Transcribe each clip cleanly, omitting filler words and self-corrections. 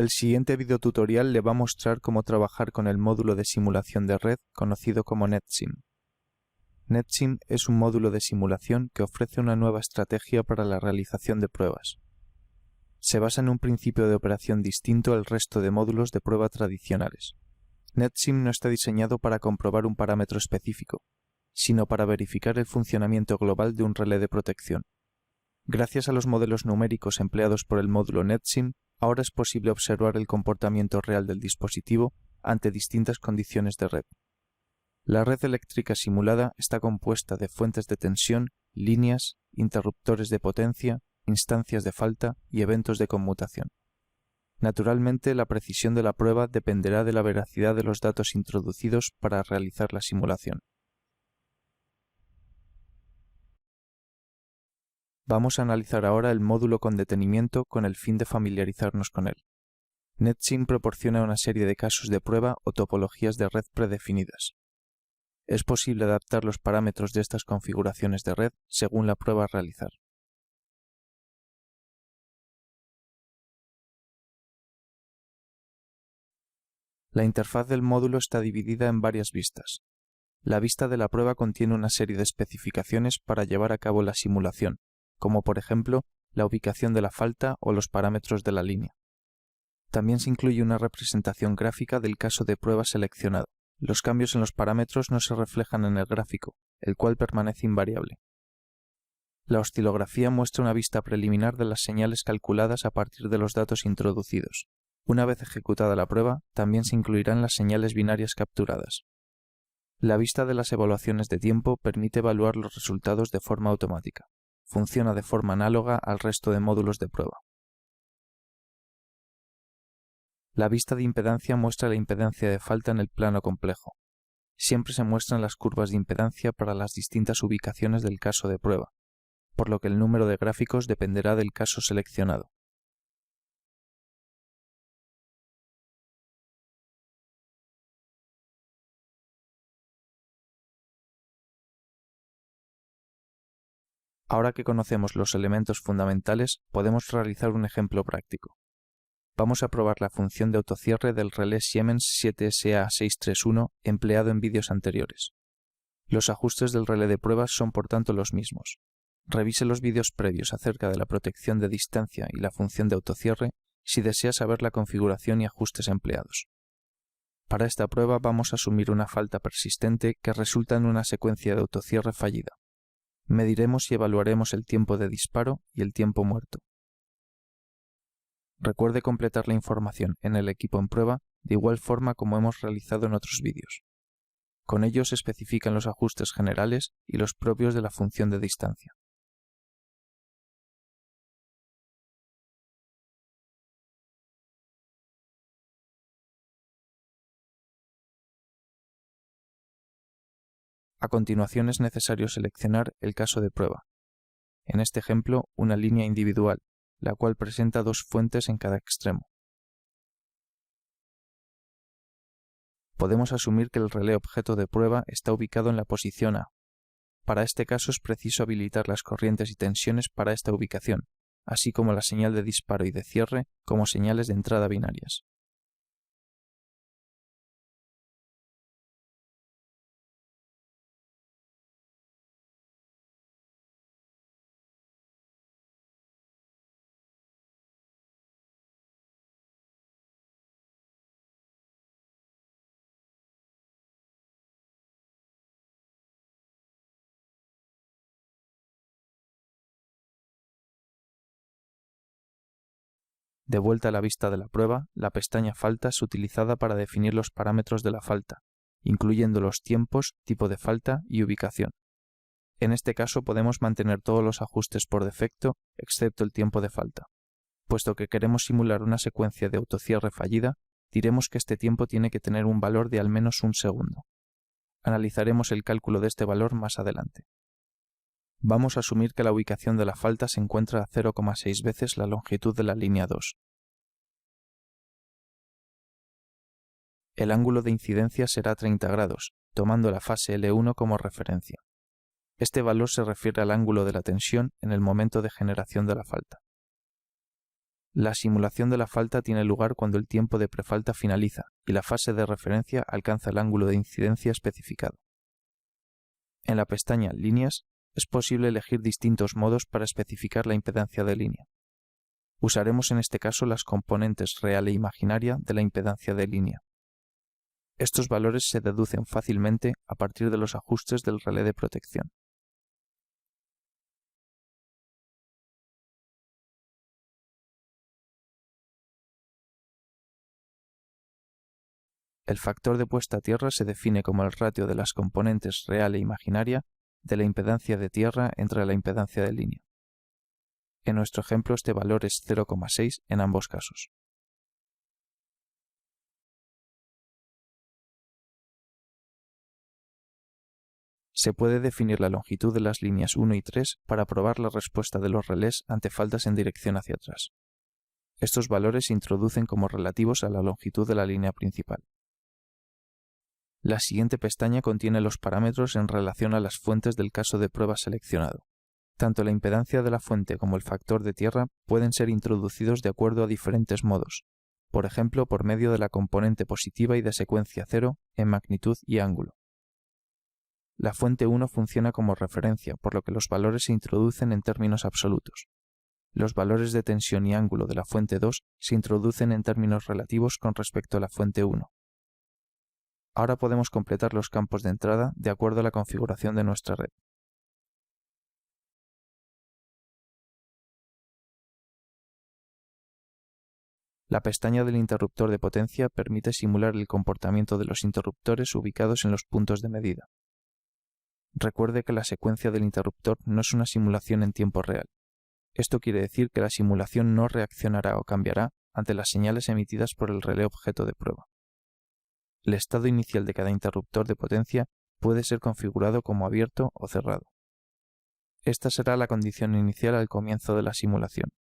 El siguiente videotutorial le va a mostrar cómo trabajar con el módulo de simulación de red conocido como NetSim. NetSim es un módulo de simulación que ofrece una nueva estrategia para la realización de pruebas. Se basa en un principio de operación distinto al resto de módulos de prueba tradicionales. NetSim no está diseñado para comprobar un parámetro específico, sino para verificar el funcionamiento global de un relé de protección. Gracias a los modelos numéricos empleados por el módulo NetSim, ahora es posible observar el comportamiento real del dispositivo ante distintas condiciones de red. La red eléctrica simulada está compuesta de fuentes de tensión, líneas, interruptores de potencia, instancias de falta y eventos de conmutación. Naturalmente, la precisión de la prueba dependerá de la veracidad de los datos introducidos para realizar la simulación. Vamos a analizar ahora el módulo con detenimiento con el fin de familiarizarnos con él. NetSim proporciona una serie de casos de prueba o topologías de red predefinidas. Es posible adaptar los parámetros de estas configuraciones de red según la prueba a realizar. La interfaz del módulo está dividida en varias vistas. La vista de la prueba contiene una serie de especificaciones para llevar a cabo la simulación, como por ejemplo la ubicación de la falta o los parámetros de la línea. También se incluye una representación gráfica del caso de prueba seleccionado. Los cambios en los parámetros no se reflejan en el gráfico, el cual permanece invariable. La oscilografía muestra una vista preliminar de las señales calculadas a partir de los datos introducidos. Una vez ejecutada la prueba, también se incluirán las señales binarias capturadas. La vista de las evaluaciones de tiempo permite evaluar los resultados de forma automática. Funciona de forma análoga al resto de módulos de prueba. La vista de impedancia muestra la impedancia de falta en el plano complejo. Siempre se muestran las curvas de impedancia para las distintas ubicaciones del caso de prueba, por lo que el número de gráficos dependerá del caso seleccionado. Ahora que conocemos los elementos fundamentales, podemos realizar un ejemplo práctico. Vamos a probar la función de autocierre del relé Siemens 7SA631 empleado en vídeos anteriores. Los ajustes del relé de pruebas son por tanto los mismos. Revise los vídeos previos acerca de la protección de distancia y la función de autocierre si desea saber la configuración y ajustes empleados. Para esta prueba vamos a asumir una falta persistente que resulta en una secuencia de autocierre fallida. Mediremos y evaluaremos el tiempo de disparo y el tiempo muerto. Recuerde completar la información en el equipo en prueba de igual forma como hemos realizado en otros vídeos. Con ello se especifican los ajustes generales y los propios de la función de distancia. A continuación es necesario seleccionar el caso de prueba. En este ejemplo, una línea individual, la cual presenta dos fuentes en cada extremo. Podemos asumir que el relé objeto de prueba está ubicado en la posición A. Para este caso es preciso habilitar las corrientes y tensiones para esta ubicación, así como la señal de disparo y de cierre como señales de entrada binarias. De vuelta a la vista de la prueba, la pestaña Falta es utilizada para definir los parámetros de la falta, incluyendo los tiempos, tipo de falta y ubicación. En este caso podemos mantener todos los ajustes por defecto, excepto el tiempo de falta. Puesto que queremos simular una secuencia de autocierre fallida, diremos que este tiempo tiene que tener un valor de al menos 1 segundo. Analizaremos el cálculo de este valor más adelante. Vamos a asumir que la ubicación de la falta se encuentra a 0,6 veces la longitud de la línea 2. El ángulo de incidencia será 30 grados, tomando la fase L1 como referencia. Este valor se refiere al ángulo de la tensión en el momento de generación de la falta. La simulación de la falta tiene lugar cuando el tiempo de prefalta finaliza y la fase de referencia alcanza el ángulo de incidencia especificado. En la pestaña Líneas es posible elegir distintos modos para especificar la impedancia de línea. Usaremos en este caso las componentes real e imaginaria de la impedancia de línea. Estos valores se deducen fácilmente a partir de los ajustes del relé de protección. El factor de puesta a tierra se define como el ratio de las componentes real e imaginaria de la impedancia de tierra entre la impedancia de línea. En nuestro ejemplo este valor es 0,6 en ambos casos. Se puede definir la longitud de las líneas 1 y 3 para probar la respuesta de los relés ante faltas en dirección hacia atrás. Estos valores se introducen como relativos a la longitud de la línea principal. La siguiente pestaña contiene los parámetros en relación a las fuentes del caso de prueba seleccionado. Tanto la impedancia de la fuente como el factor de tierra pueden ser introducidos de acuerdo a diferentes modos, por ejemplo por medio de la componente positiva y de secuencia 0 en magnitud y ángulo. La fuente 1 funciona como referencia, por lo que los valores se introducen en términos absolutos. Los valores de tensión y ángulo de la fuente 2 se introducen en términos relativos con respecto a la fuente 1. Ahora podemos completar los campos de entrada de acuerdo a la configuración de nuestra red. La pestaña del interruptor de potencia permite simular el comportamiento de los interruptores ubicados en los puntos de medida. Recuerde que la secuencia del interruptor no es una simulación en tiempo real. Esto quiere decir que la simulación no reaccionará o cambiará ante las señales emitidas por el relé objeto de prueba. El estado inicial de cada interruptor de potencia puede ser configurado como abierto o cerrado. Esta será la condición inicial al comienzo de la simulación.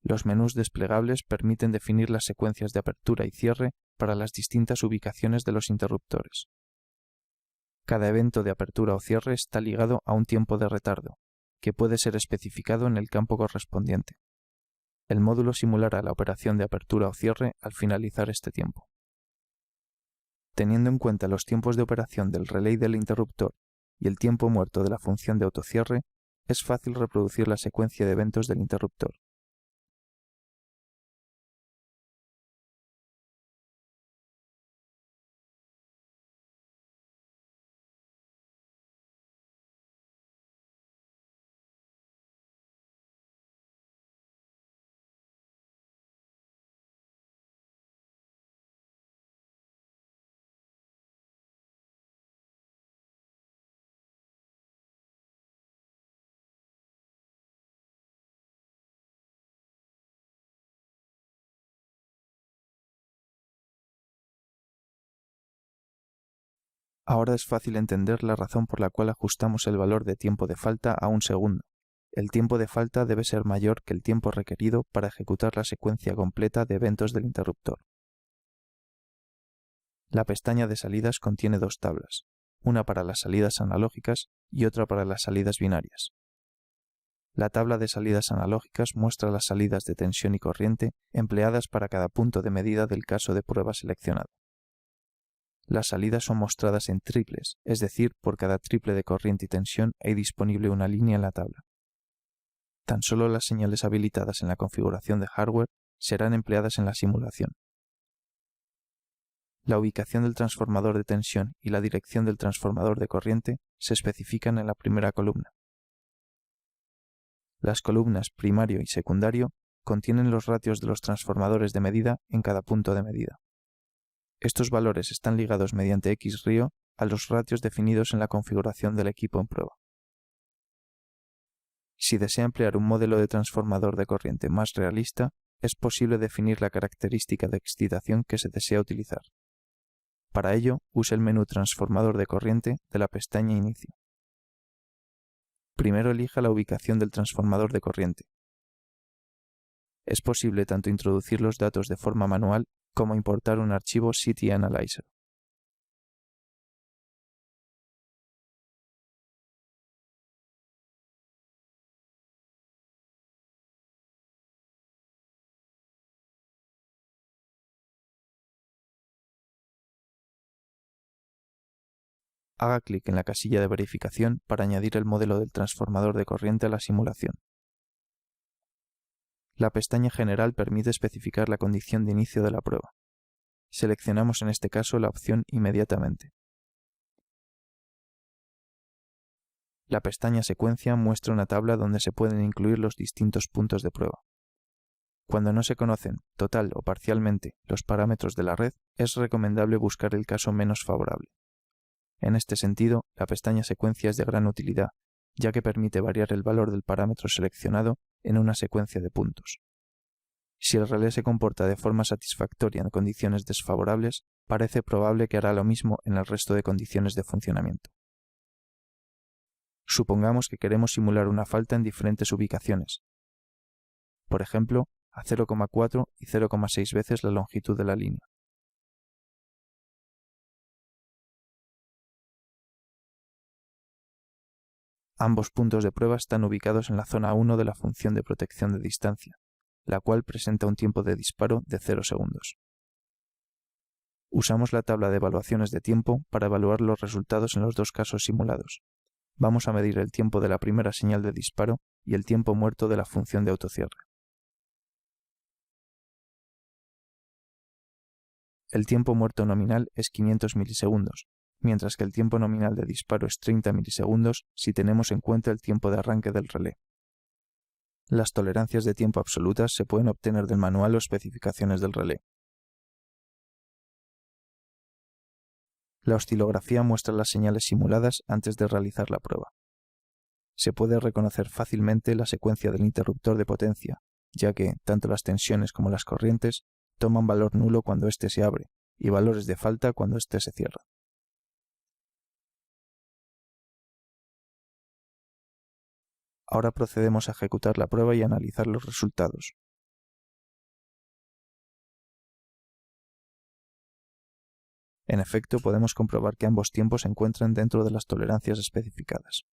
Los menús desplegables permiten definir las secuencias de apertura y cierre para las distintas ubicaciones de los interruptores. Cada evento de apertura o cierre está ligado a un tiempo de retardo, que puede ser especificado en el campo correspondiente. El módulo simulará la operación de apertura o cierre al finalizar este tiempo. Teniendo en cuenta los tiempos de operación del relé y del interruptor y el tiempo muerto de la función de autocierre, es fácil reproducir la secuencia de eventos del interruptor. Ahora es fácil entender la razón por la cual ajustamos el valor de tiempo de falta a 1 segundo. El tiempo de falta debe ser mayor que el tiempo requerido para ejecutar la secuencia completa de eventos del interruptor. La pestaña de salidas contiene dos tablas, una para las salidas analógicas y otra para las salidas binarias. La tabla de salidas analógicas muestra las salidas de tensión y corriente empleadas para cada punto de medida del caso de prueba seleccionado. Las salidas son mostradas en triples, es decir, por cada triple de corriente y tensión hay disponible una línea en la tabla. Tan solo las señales habilitadas en la configuración de hardware serán empleadas en la simulación. La ubicación del transformador de tensión y la dirección del transformador de corriente se especifican en la primera columna. Las columnas primario y secundario contienen los ratios de los transformadores de medida en cada punto de medida. Estos valores están ligados mediante XRIO a los ratios definidos en la configuración del equipo en prueba. Si desea emplear un modelo de transformador de corriente más realista, es posible definir la característica de excitación que se desea utilizar. Para ello, use el menú Transformador de corriente de la pestaña Inicio. Primero elija la ubicación del transformador de corriente. Es posible tanto introducir los datos de forma manual como importar un archivo City Analyzer. haga clic en la casilla de verificación para añadir el modelo del transformador de corriente a la simulación. La pestaña General permite especificar la condición de inicio de la prueba. Seleccionamos en este caso la opción Inmediatamente. La pestaña Secuencia muestra una tabla donde se pueden incluir los distintos puntos de prueba. Cuando no se conocen, total o parcialmente, los parámetros de la red, es recomendable buscar el caso menos favorable. En este sentido, la pestaña Secuencia es de gran utilidad, ya que permite variar el valor del parámetro seleccionado en una secuencia de puntos. Si el relé se comporta de forma satisfactoria en condiciones desfavorables, parece probable que hará lo mismo en el resto de condiciones de funcionamiento. Supongamos que queremos simular una falta en diferentes ubicaciones. Por ejemplo, a 0,4 y 0,6 veces la longitud de la línea. Ambos puntos de prueba están ubicados en la zona 1 de la función de protección de distancia, la cual presenta un tiempo de disparo de 0 segundos. Usamos la tabla de evaluaciones de tiempo para evaluar los resultados en los dos casos simulados. Vamos a medir el tiempo de la primera señal de disparo y el tiempo muerto de la función de autocierre. El tiempo muerto nominal es 500 milisegundos, mientras que el tiempo nominal de disparo es 30 milisegundos si tenemos en cuenta el tiempo de arranque del relé. Las tolerancias de tiempo absolutas se pueden obtener del manual o especificaciones del relé. La oscilografía muestra las señales simuladas antes de realizar la prueba. Se puede reconocer fácilmente la secuencia del interruptor de potencia, ya que tanto las tensiones como las corrientes toman valor nulo cuando éste se abre y valores de falta cuando éste se cierra. Ahora procedemos a ejecutar la prueba y analizar los resultados. En efecto, podemos comprobar que ambos tiempos se encuentran dentro de las tolerancias especificadas.